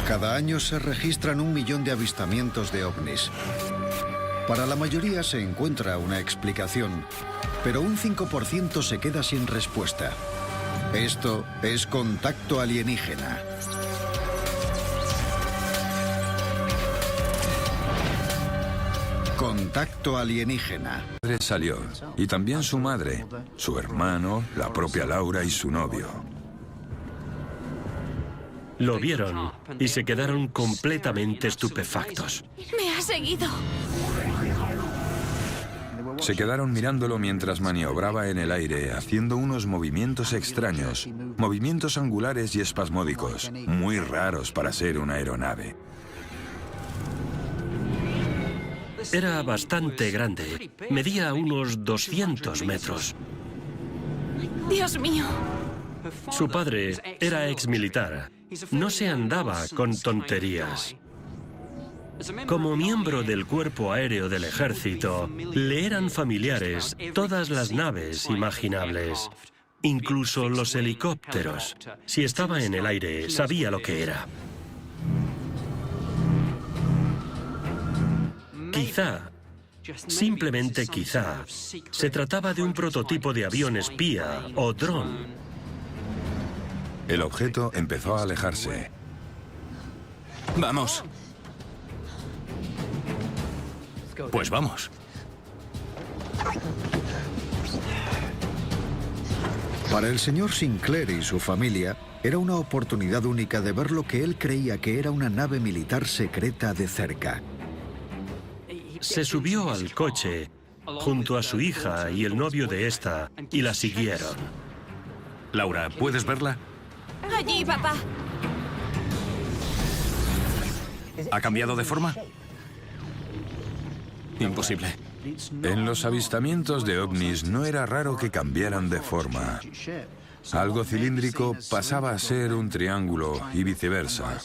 Cada año se registran 1 millón de avistamientos de ovnis. Para la mayoría se encuentra una explicación, pero un 5% se queda sin respuesta. Esto es contacto alienígena. Contacto alienígena. Su padre salió, y también su madre, su hermano, la propia Laura y su novio. Lo vieron y se quedaron completamente estupefactos. Me ha seguido. Se quedaron mirándolo mientras maniobraba en el aire, haciendo unos movimientos extraños, movimientos angulares y espasmódicos, muy raros para ser una aeronave. Era bastante grande, medía unos 200 metros. Dios mío. Su padre era exmilitar. No se andaba con tonterías. Como miembro del cuerpo aéreo del ejército, le eran familiares todas las naves imaginables, incluso los helicópteros. Si estaba en el aire, sabía lo que era. Quizá, simplemente quizá, se trataba de un prototipo de avión espía o dron. El objeto empezó a alejarse. ¡Vamos! Pues vamos. Para el señor Sinclair y su familia, era una oportunidad única de ver lo que él creía que era una nave militar secreta de cerca. Se subió al coche junto a su hija y el novio de esta y la siguieron. Laura, ¿puedes verla? Allí, papá. ¿Ha cambiado de forma? Imposible. En los avistamientos de ovnis no era raro que cambiaran de forma. Algo cilíndrico pasaba a ser un triángulo y viceversa,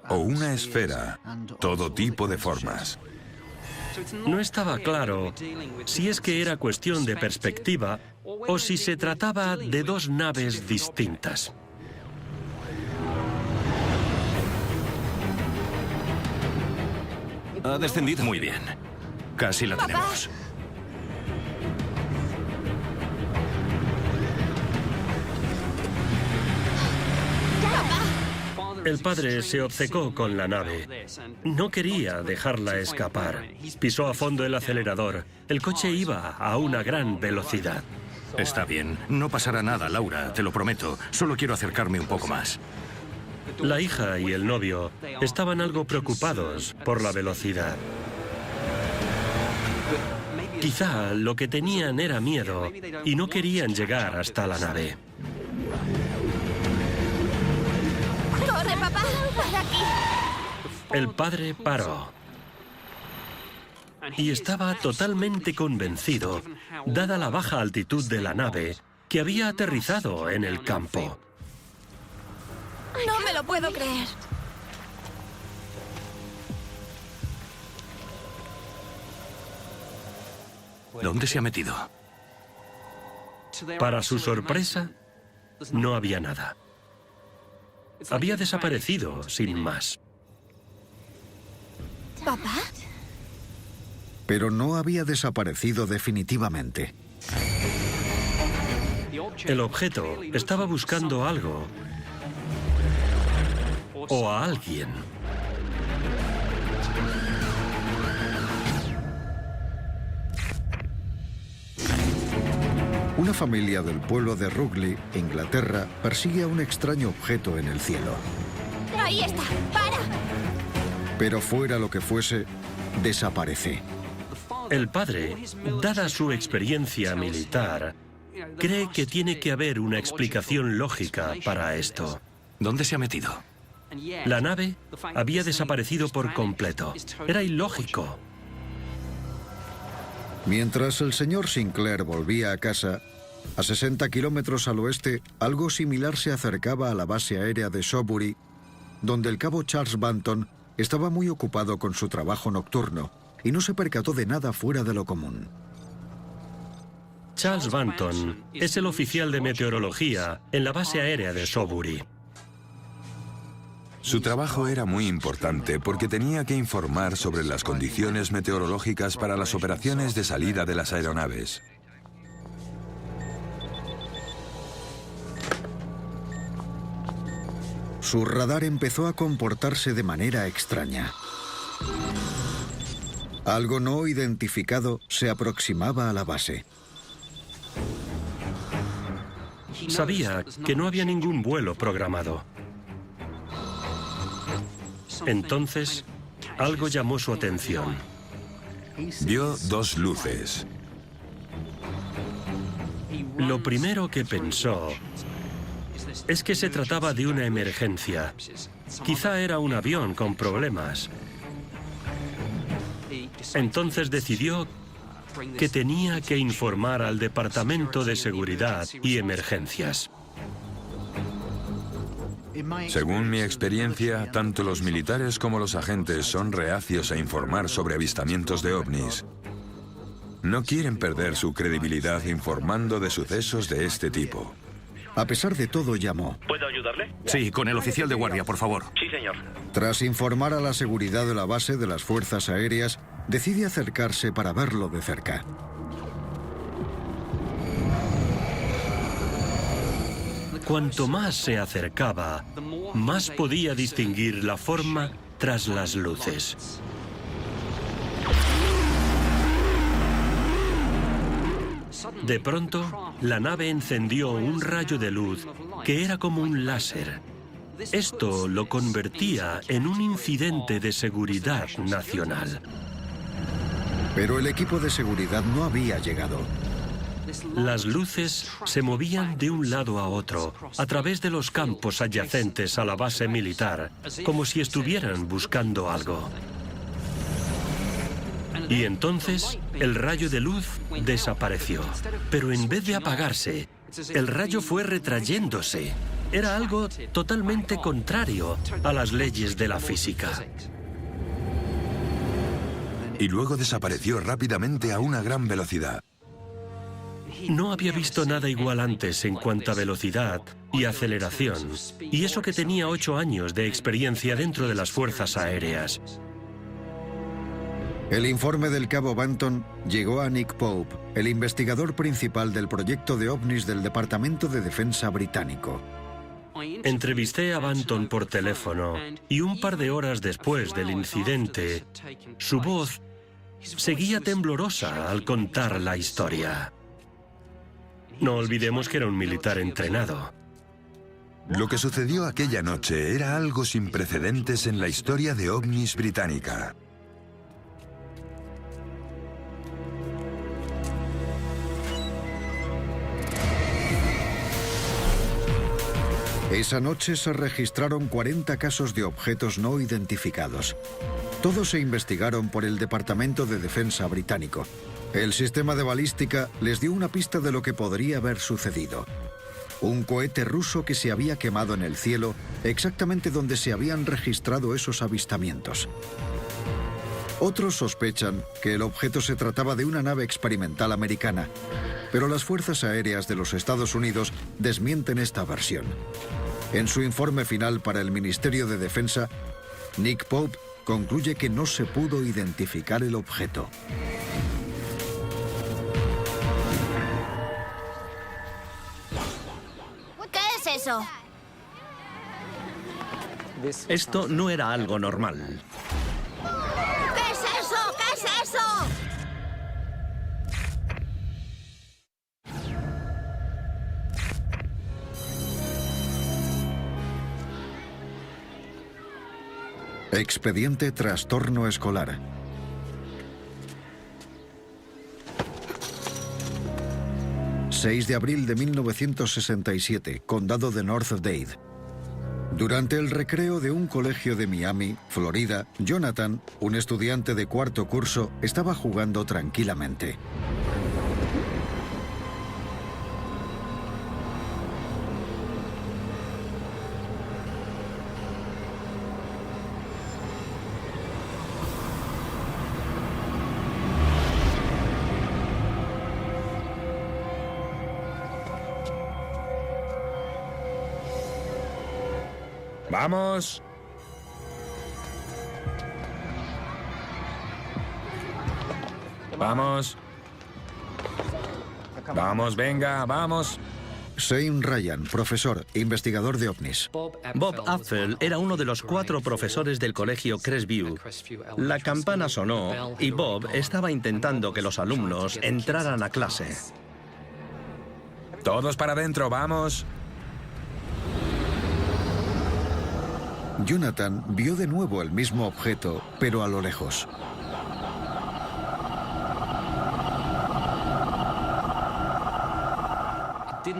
o una esfera, todo tipo de formas. No estaba claro si es que era cuestión de perspectiva o si se trataba de dos naves distintas. Ha descendido muy bien. Casi la tenemos. El padre se obcecó con la nave. No quería dejarla escapar. Pisó a fondo el acelerador. El coche iba a una gran velocidad. Está bien. No pasará nada, Laura, te lo prometo. Solo quiero acercarme un poco más. La hija y el novio estaban algo preocupados por la velocidad. Quizá lo que tenían era miedo y no querían llegar hasta la nave. ¡Corre, papá! ¡Para aquí! El padre paró. Y estaba totalmente convencido, dada la baja altitud de la nave, que había aterrizado en el campo. No me lo puedo creer. ¿Dónde se ha metido? Para su sorpresa, no había nada. Había desaparecido sin más. ¿Papá? Pero no había desaparecido definitivamente. El objeto estaba buscando algo o a alguien. Una familia del pueblo de Rugeley, Inglaterra, persigue a un extraño objeto en el cielo. Ahí está. ¡Para! Pero fuera lo que fuese, desaparece. El padre, dada su experiencia militar, cree que tiene que haber una explicación lógica para esto. ¿Dónde se ha metido? La nave había desaparecido por completo. Era ilógico. Mientras el señor Sinclair volvía a casa, a 60 kilómetros al oeste, algo similar se acercaba a la base aérea de Salisbury, donde el cabo Charles Banton estaba muy ocupado con su trabajo nocturno y no se percató de nada fuera de lo común. Charles Banton es el oficial de meteorología en la base aérea de Salisbury. Su trabajo era muy importante porque tenía que informar sobre las condiciones meteorológicas para las operaciones de salida de las aeronaves. Su radar empezó a comportarse de manera extraña. Algo no identificado se aproximaba a la base. Sabía que no había ningún vuelo programado. Entonces, algo llamó su atención. Vio dos luces. Lo primero que pensó es que se trataba de una emergencia. Quizá era un avión con problemas. Entonces decidió que tenía que informar al Departamento de Seguridad y Emergencias. Según mi experiencia, tanto los militares como los agentes son reacios a informar sobre avistamientos de ovnis. No quieren perder su credibilidad informando de sucesos de este tipo. A pesar de todo, llamó. ¿Puedo ayudarle? Sí, con el oficial de guardia, por favor. Sí, señor. Tras informar a la seguridad de la base de las fuerzas aéreas, decide acercarse para verlo de cerca. Cuanto más se acercaba, más podía distinguir la forma tras las luces. De pronto, la nave encendió un rayo de luz que era como un láser. Esto lo convertía en un incidente de seguridad nacional. Pero el equipo de seguridad no había llegado. Las luces se movían de un lado a otro, a través de los campos adyacentes a la base militar, como si estuvieran buscando algo. Y entonces, el rayo de luz desapareció. Pero en vez de apagarse, el rayo fue retrayéndose. Era algo totalmente contrario a las leyes de la física. Y luego desapareció rápidamente a una gran velocidad. No había visto nada igual antes en cuanto a velocidad y aceleración, y eso que tenía 8 años de experiencia dentro de las fuerzas aéreas. El informe del cabo Banton llegó a Nick Pope, el investigador principal del proyecto de ovnis del Departamento de Defensa británico. Entrevisté a Banton por teléfono y un par de horas después del incidente, su voz seguía temblorosa al contar la historia. No olvidemos que era un militar entrenado. Lo que sucedió aquella noche era algo sin precedentes en la historia de ovnis británica. Esa noche se registraron 40 casos de objetos no identificados. Todos se investigaron por el Departamento de Defensa británico. El sistema de balística les dio una pista de lo que podría haber sucedido. Un cohete ruso que se había quemado en el cielo, exactamente donde se habían registrado esos avistamientos. Otros sospechan que el objeto se trataba de una nave experimental americana, pero las fuerzas aéreas de los Estados Unidos desmienten esta versión. En su informe final para el Ministerio de Defensa, Nick Pope concluye que no se pudo identificar el objeto. ¿Qué es eso? Esto no era algo normal. ¿Qué es eso? ¿Qué es eso? Expediente Trastorno Escolar. ...6 de abril de 1967, Condado de North Dade. Durante el recreo de un colegio de Miami, Florida, Jonathan, un estudiante de 4º curso, estaba jugando tranquilamente. ¡Vamos! Vamos. Vamos, venga, vamos. Shane Ryan, profesor, investigador de ovnis. Bob Apfel era uno de los 4 profesores del colegio Crestview. La campana sonó y Bob estaba intentando que los alumnos entraran a clase. Todos para adentro, vamos. Jonathan vio de nuevo el mismo objeto, pero a lo lejos.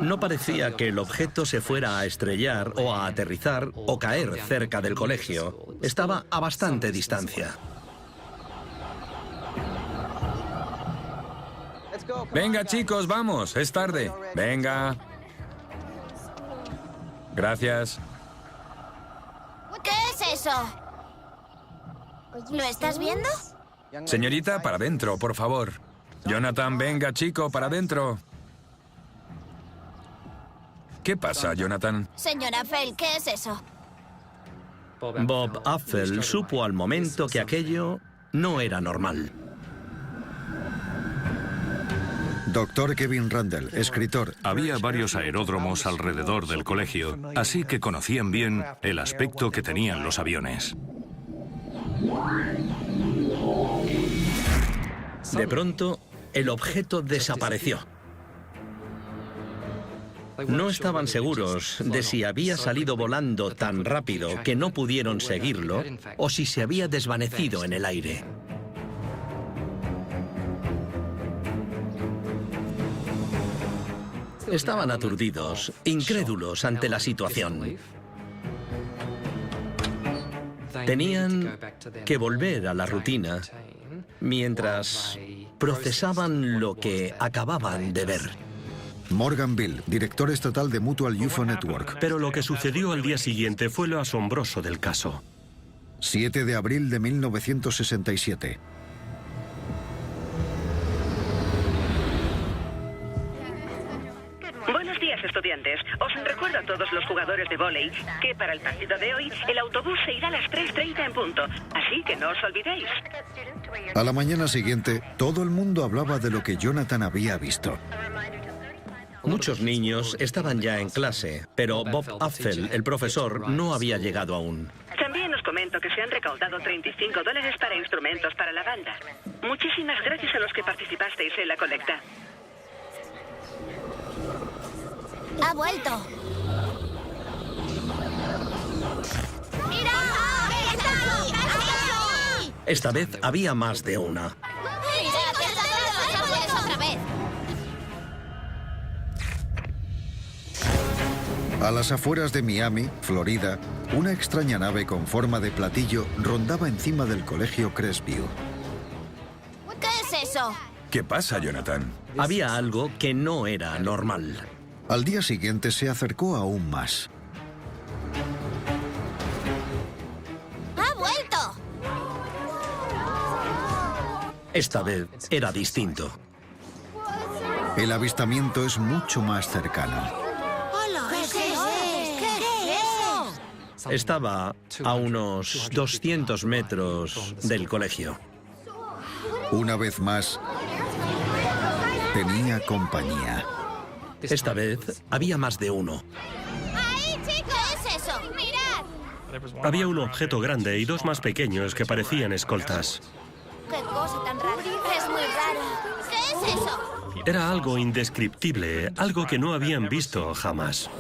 No parecía que el objeto se fuera a estrellar o a aterrizar o caer cerca del colegio. Estaba a bastante distancia. Venga, chicos, vamos. Es tarde. Venga. Gracias. ¿Qué es eso? ¿Lo estás viendo? Señorita, para adentro, por favor. Jonathan, venga, chico, para adentro. ¿Qué pasa, Jonathan? Señora Fell, ¿qué es eso? Bob Apfel supo al momento que aquello no era normal. Dr. Kevin Randle, escritor. Había varios aeródromos alrededor del colegio, así que conocían bien el aspecto que tenían los aviones. De pronto, el objeto desapareció. No estaban seguros de si había salido volando tan rápido que no pudieron seguirlo o si se había desvanecido en el aire. Estaban aturdidos, incrédulos ante la situación. Tenían que volver a la rutina mientras procesaban lo que acababan de ver. Morgan Bill, director estatal de Mutual UFO Network. Pero lo que sucedió al día siguiente fue lo asombroso del caso. 7 de abril de 1967. Buenos días, estudiantes. Os recuerdo a todos los jugadores de vóley que para el partido de hoy el autobús se irá a las 3:30 en punto. Así que no os olvidéis. A la mañana siguiente, todo el mundo hablaba de lo que Jonathan había visto. Muchos niños estaban ya en clase, pero Bob Apfel, el profesor, no había llegado aún. También os comento que se han recaudado $35 para instrumentos para la banda. Muchísimas gracias a los que participasteis en la colecta. ¡Ha vuelto! ¡Mira! ¡Está ahí! ¡Está ahí! Esta vez había más de una. Otra vez. A las afueras de Miami, Florida, una extraña nave con forma de platillo rondaba encima del colegio Crestview. ¿Qué es eso? ¿Qué pasa, Jonathan? Había algo que no era normal. Al día siguiente se acercó aún más. ¡Ha vuelto! Esta vez era distinto. El avistamiento es mucho más cercano. ¡Hola! ¿Qué es eso? ¿Qué es eso? Estaba a unos 200 metros del colegio. Una vez más, tenía compañía. Esta vez había más de uno. ¡Ahí, chicos! ¿Qué es eso? ¡Mirad! Había un objeto grande y 2 más pequeños que parecían escoltas. ¡Qué cosa tan rara! ¡Es muy raro! ¿Qué es eso? Era algo indescriptible, algo que no habían visto jamás.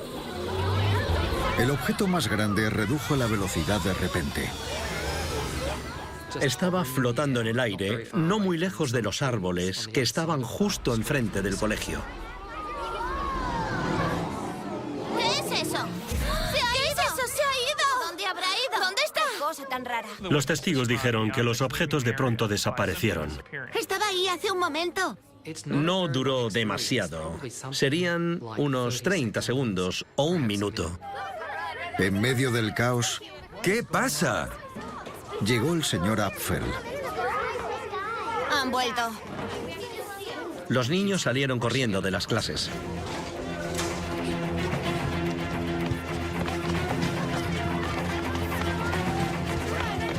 El objeto más grande redujo la velocidad de repente. Estaba flotando en el aire, no muy lejos de los árboles que estaban justo enfrente del colegio. ¿Qué es eso? ¡Se ha ido! ¿Qué es eso? ¡Se ha ido! ¿Dónde habrá ido? ¿Dónde está? ¡Qué cosa tan rara! Los testigos dijeron que los objetos de pronto desaparecieron. Estaba ahí hace un momento. No duró demasiado. Serían unos 30 segundos o un minuto. En medio del caos, ¿Qué pasa? llegó el señor Apfel. Han vuelto. Los niños salieron corriendo de las clases.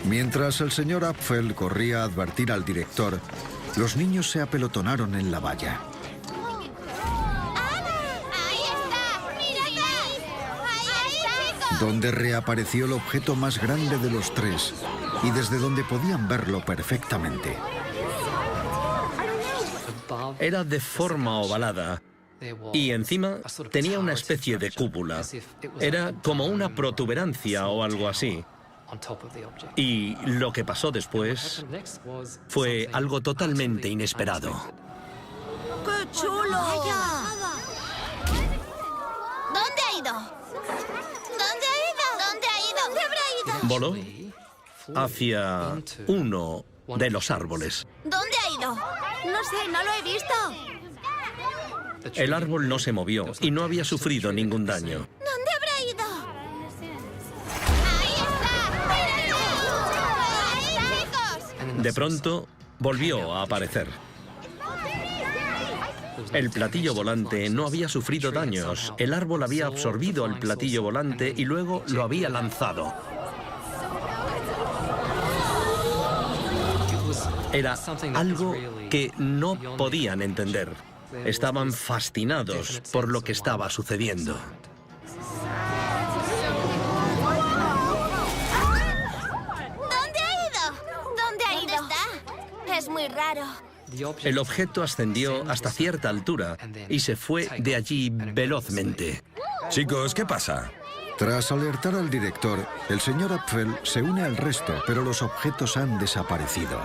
Mientras el señor Apfel corría a advertir al director, Los niños se apelotonaron en la valla. ¡Ahí está! ¡Mira atrás! ¡Ahí, chicos! Donde reapareció el objeto más grande de los tres y desde donde podían verlo perfectamente. Era de forma ovalada y encima tenía una especie de cúpula. Era como una protuberancia o algo así. Y lo que pasó después fue algo totalmente inesperado. ¡Qué chulo! ¡Vaya! ¿Dónde ha ido? ¿Dónde ha ido? ¿Dónde ha ido? ¿Dónde habrá ido? Voló hacia uno de los árboles. ¿Dónde ha ido? No sé, no lo he visto. El árbol no se movió y no había sufrido ningún daño. ¿Dónde habrá ido? ¡Ahí está! ¡Míralo! ¡Ahí, chicos! De pronto, volvió a aparecer. El platillo volante no había sufrido daños. El árbol había absorbido el platillo volante y luego lo había lanzado. Era algo que no podían entender. Estaban fascinados por lo que estaba sucediendo. ¿Dónde ha ido? ¿Dónde ha ido? Está? Es muy raro. El objeto ascendió hasta cierta altura y se fue de allí velozmente. Chicos, ¿qué pasa? Tras alertar al director, el señor Apfel se une al resto, pero los objetos han desaparecido.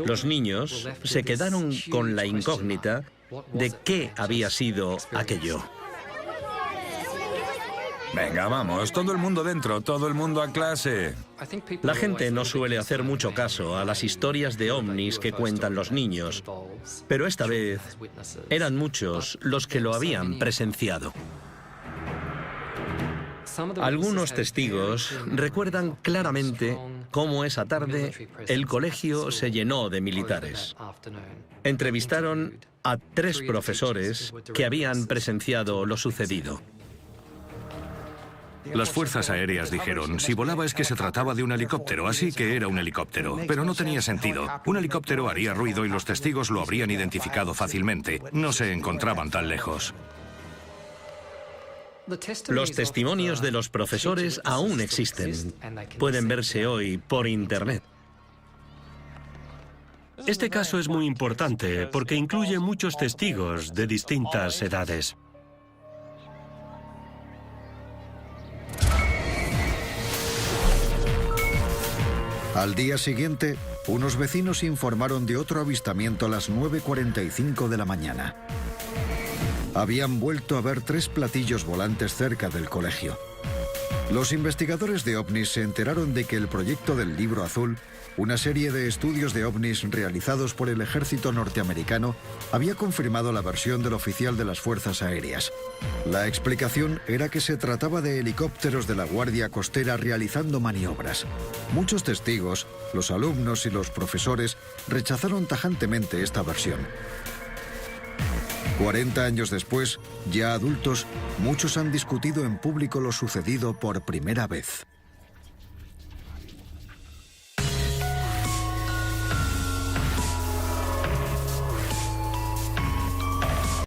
Los niños se quedaron con la incógnita de qué había sido aquello. Venga, vamos, todo el mundo dentro, todo el mundo a clase. La gente no suele hacer mucho caso a las historias de ovnis que cuentan los niños, pero esta vez eran muchos los que lo habían presenciado. Algunos testigos recuerdan claramente cómo esa tarde el colegio se llenó de militares. Entrevistaron a 3 profesores que habían presenciado lo sucedido. Las fuerzas aéreas dijeron, si volaba es que se trataba de un helicóptero, así que era un helicóptero. Pero no tenía sentido. Un helicóptero haría ruido y los testigos lo habrían identificado fácilmente. No se encontraban tan lejos. Los testimonios de los profesores aún existen. Pueden verse hoy por Internet. Este caso es muy importante porque incluye muchos testigos de distintas edades. Al día siguiente, unos vecinos informaron de otro avistamiento a las 9:45 de la mañana. Habían vuelto a ver 3 platillos volantes cerca del colegio. Los investigadores de ovnis se enteraron de que el proyecto del Libro Azul, una serie de estudios de ovnis realizados por el ejército norteamericano, había confirmado la versión del oficial de las Fuerzas Aéreas. La explicación era que se trataba de helicópteros de la Guardia Costera realizando maniobras. Muchos testigos, los alumnos y los profesores, rechazaron tajantemente esta versión. 40 años después, ya adultos, muchos han discutido en público lo sucedido por primera vez.